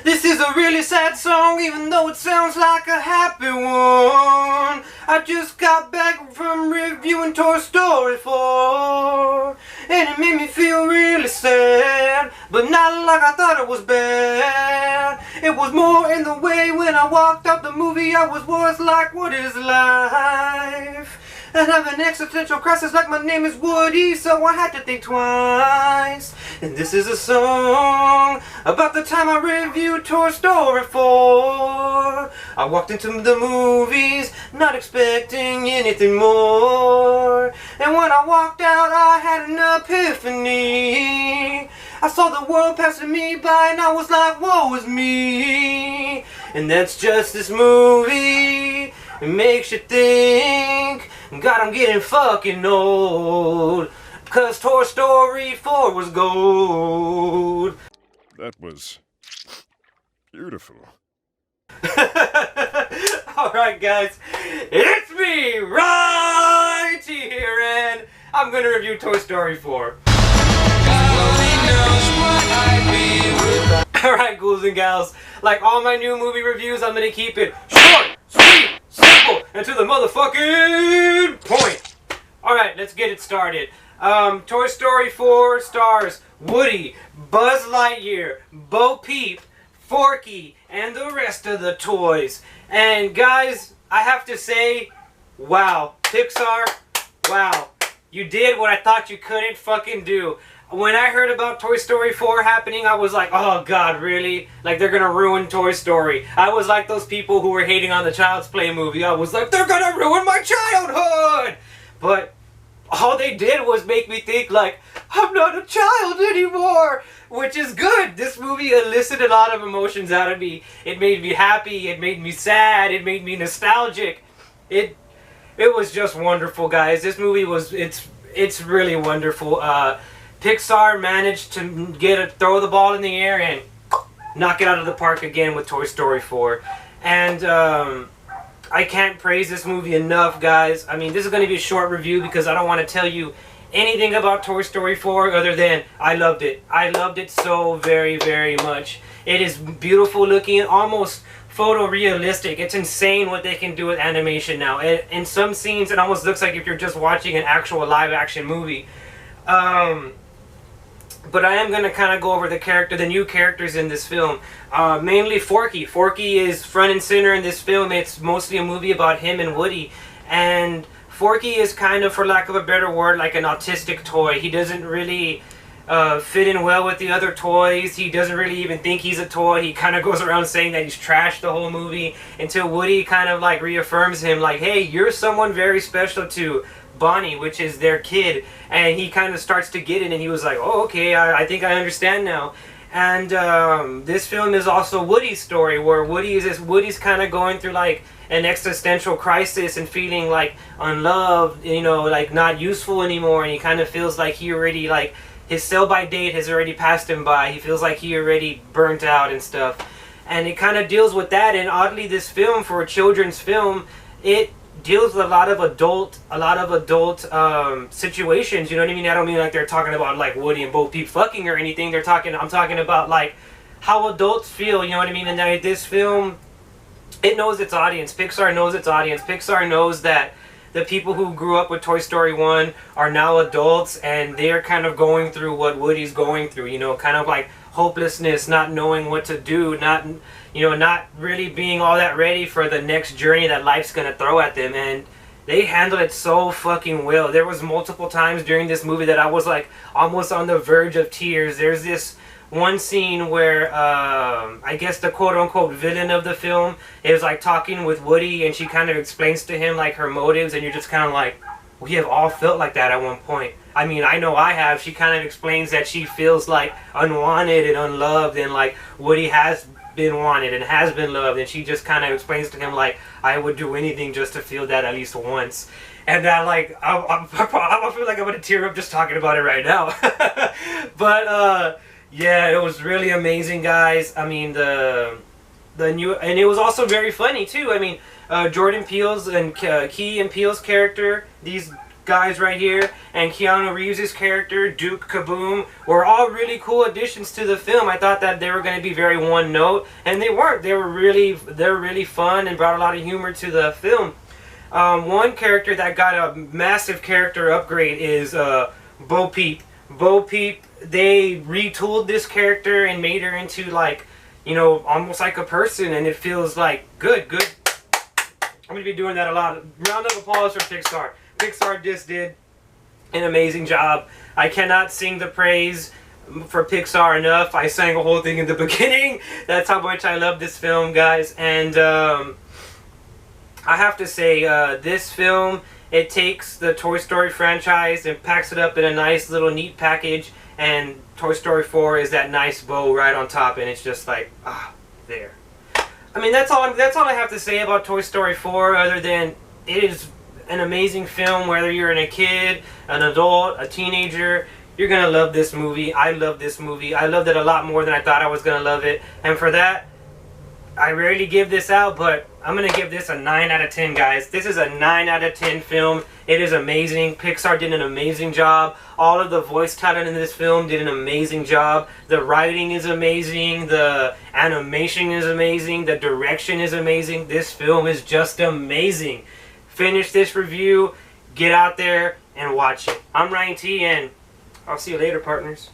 This is a really sad song, even though it sounds like a happy one. I just got back from reviewing Toy Story 4, and it made me feel really sad, but not like I thought it was bad. It was more in the way when I walked out the movie, I was like, what is life? And have an existential crisis like my name is Woody, so I had to think twice. And this is a song about the time I reviewed Toy Story 4. I walked into the movies not expecting anything more, and when I walked out I had an epiphany. I saw the world passing me by and I was like, woe is me. And that's just this movie. It makes you think, God, I'm getting fucking old, 'cause Toy Story 4 was gold. That was beautiful. Alright guys, it's me right here, and I'm gonna review Toy Story 4. Alright ghouls and gals, like all my new movie reviews, I'm gonna keep it short, sweet, simple, and to the motherfucking point. Alright, let's get it started. Toy Story 4 stars Woody, Buzz Lightyear, Bo Peep, Forky, and the rest of the toys. And guys, I have to say, wow, Pixar, wow, you did what I thought you couldn't fucking do. When I heard about Toy Story 4 happening, I was like, oh god, really? Like, they're gonna ruin Toy Story. I was like those people who were hating on the Child's Play movie. I was like, they're gonna ruin my childhood! But all they did was make me think, like, I'm not a child anymore! Which is good. This movie elicited a lot of emotions out of me. It made me happy, it made me sad, it made me nostalgic. It was just wonderful, guys. This movie was, it's really wonderful. Pixar managed to throw the ball in the air and knock it out of the park again with Toy Story 4. And I can't praise this movie enough, guys. I mean, this is going to be a short review because I don't want to tell you anything about Toy Story 4 other than I loved it. I loved it so very, very much. It is beautiful looking, almost photorealistic. It's insane what they can do with animation now. In some scenes, it almost looks like if you're just watching an actual live-action movie. But I am going to kind of go over the new characters in this film. Mainly Forky. Forky is front and center in this film. It's mostly a movie about him and Woody. And Forky is kind of, for lack of a better word, like an autistic toy. He doesn't really fit in well with the other toys. He doesn't really even think he's a toy. He kind of goes around saying that he's trashed the whole movie until Woody kind of like reaffirms him, like, hey, you're someone very special to Bonnie, which is their kid. And he kind of starts to get it, and he was like, oh, okay, I think I understand now. And this film is also Woody's story, where Woody's kind of going through like an existential crisis and feeling like unloved, you know, like not useful anymore. And he kind of feels like he already, like, his sell-by date has already passed him by. He feels like he already burnt out and stuff. And it kind of deals with that. And oddly, this film, for a children's film, it deals with a lot of adult situations. You know what I mean? I don't mean like they're talking about like Woody and Bo Peep fucking or anything. I'm talking about like how adults feel. You know what I mean? And this film, it knows its audience. Pixar knows its audience. Pixar knows that the people who grew up with Toy Story 1 are now adults, and they're kind of going through what Woody's going through, you know, kind of like hopelessness, not knowing what to do, not really being all that ready for the next journey that life's gonna throw at them. And they handled it so fucking well. There was multiple times during this movie that I was like almost on the verge of tears. There's this one scene where I guess the quote-unquote villain of the film is like talking with Woody, and she kind of explains to him like her motives, and you're just kind of like, we have all felt like that at one point. I mean, I know I have. She kind of explains that she feels like unwanted and unloved, and like Woody has been wanted and has been loved, and she just kind of explains to him like, I would do anything just to feel that at least once. And that, like, I feel like I'm gonna tear up just talking about it right now. But yeah, it was really amazing, guys. I mean, the new, and it was also very funny too. I mean, Jordan Peele's and Key and Peele's character, these guys right here and Keanu Reeves' character, Duke Kaboom, were all really cool additions to the film. I thought that they were going to be very one note, and they weren't. They were really fun and brought a lot of humor to the film. One character that got a massive character upgrade is Bo Peep. Bo Peep, they retooled this character and made her into, like, you know, almost like a person, and it feels like good. I'm going to be doing that a lot. Round of applause for Pixar. Pixar just did an amazing job. I cannot sing the praise for Pixar enough. I sang a whole thing in the beginning. That's how much I love this film, guys. And I have to say, this film, it takes the Toy Story franchise and packs it up in a nice little neat package. And Toy Story 4 is that nice bow right on top, and it's just like, there. I mean, that's all I have to say about Toy Story 4, other than it is an amazing film. Whether you're a kid, an adult, a teenager, you're going to love this movie. I love this movie. I loved it a lot more than I thought I was going to love it. And for that, I rarely give this out, but I'm going to give this a 9 out of 10, guys. This is a 9 out of 10 film. It is amazing. Pixar did an amazing job. All of the voice talent in this film did an amazing job. The writing is amazing. The animation is amazing. The direction is amazing. This film is just amazing. Finish this review. Get out there and watch it. I'm Ryan T, and I'll see you later, partners.